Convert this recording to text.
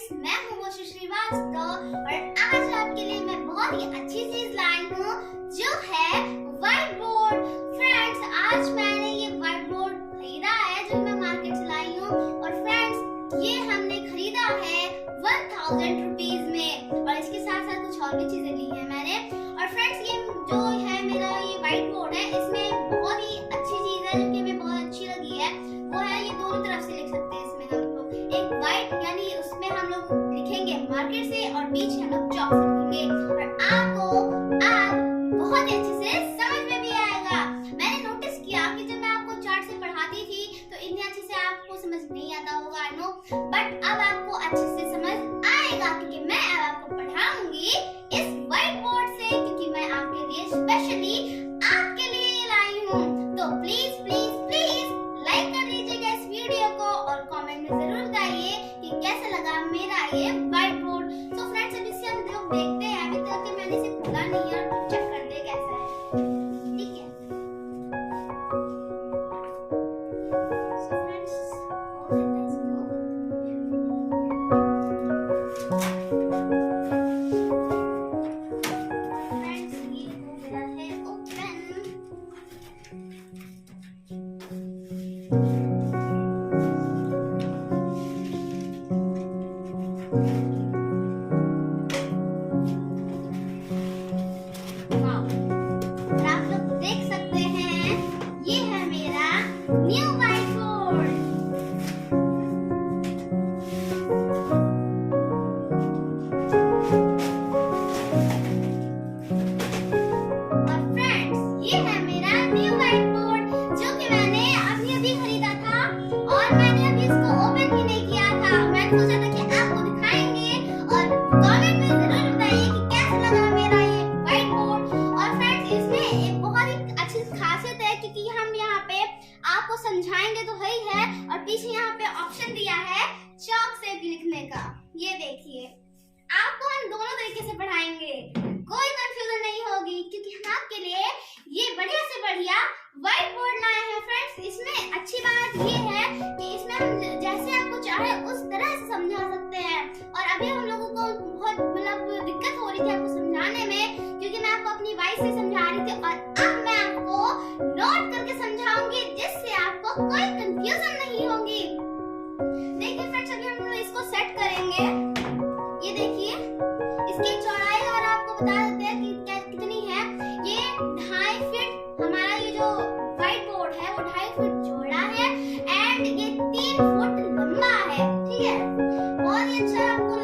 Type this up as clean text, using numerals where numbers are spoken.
Friends, मैं हूँ वो श्रीवास्तव और आज आपके लिए मैं बहुत ही अच्छी चीज लाई हूँ जो है व्हाइट बोर्ड। फ्रेंड्स, आज मैंने ये व्हाइट बोर्ड खरीदा है जो मैं मार्केट से लाई हूँ और फ्रेंड्स ये हमने खरीदा है 1000 रुपीज में और इसके साथ साथ कुछ और भी चीजें ली है मैंने। और फ्रेंड्स ये जो है मेरा ये व्हाइट बोर्ड है, इसमें बहुत ही अच्छी चीज है जो कि हमें बहुत अच्छी लगी है, वो है ये दोनों तरफ से लिख सकते हैं। इसमें हम लोग एक व्हाइट यानी उसमें हम लोग लिखेंगे मार्कर से और बीच में हम लोग चॉक से लिखेंगे और आपको आप बहुत ही अच्छे से समझ में भी आएगा। मैंने नोटिस किया कि जब मैं आपको चार्ट से पढ़ाती थी तो इतने अच्छे से आपको समझ नहीं आता होगा, आई नो, बट अब आपको अच्छे से समझ आएगा क्योंकि मैं अब आपको पढ़ाऊंगी इस व्हाइट बोर्ड से, क्योंकि मैं आपके लिए स्पेशली आपके लिए ये लाई हूँ। तो प्लीज प्लीज प्लीज लाइक कर लीजिएगा इस वीडियो को और कमेंट में जरूर बताइए कि कैसा लगा मेरा ये व्हाइट बोर्ड। तो फ्रेंड्स अब इसे हम लोग देखते हैं, अभी तक मैंने इसे खोला नहीं है और चेक करते हैं कैसा है, ठीक है। सो फ्रेंड्स खोल लेते हैं इसको। फ्रेंड्स ये हो गया है ओपन। आप लोग देख सकते हैं ये है मेरा न्यू व्हाइट बोर्ड। और फ्रेंड्स ये है मेरा न्यू व्हाइट बोर्ड जो कि मैंने अभी अभी खरीदा था और मैंने अभी इसको ओपन भी नहीं किया था। मैंने सोचा था कि आपको दिखाएंगे और कमेंट में जरूर बताइए कि कैसा लगा मेरा ये व्हाइट बोर्ड। और फ्रेंड्स इसमें एक बहुत ही अच्छी खासियत है क्योंकि हम यहाँ पे आपको समझाएंगे तो है ही है और पीछे यहाँ पे ऑप्शन दिया है चॉक से भी लिखने का। ये देखिए, आपको हम दोनों तरीके से पढ़ाएंगे, कोई कंफ्यूजन नहीं होगी क्योंकि हम आपके लिए ये बढ़िया से बढ़िया व्हाइट बोर्ड लाए हैं। फ्रेंड्स इसमें अच्छी बात ये है कि इसमें हम जैसे आपको चाहे उस तरह से समझा सकते हैं। और अभी हम लोगों को बहुत मतलब दिक्कत हो रही थी आपको समझाने में क्योंकि मैं आपको अपनी वॉइस से समझा रही थी और अब मैं आपको नोट करके समझाऊंगी जिससे आपको कोई कंफ्यूजन नहीं होगी। देखिए फ्रेंड्स अभी हम लोग इसको सेट करेंगे। ये देखिए इसकी चौड़ाई और आपको बता देते हैं कि कितनी है। ये 2.5 फीट हमारा ये जो व्हाइट बोर्ड है वो 2.5 फीट चौड़ा है एंड ये 3 फुट लंबा है, ठीक है। बहुत ही अच्छा आपको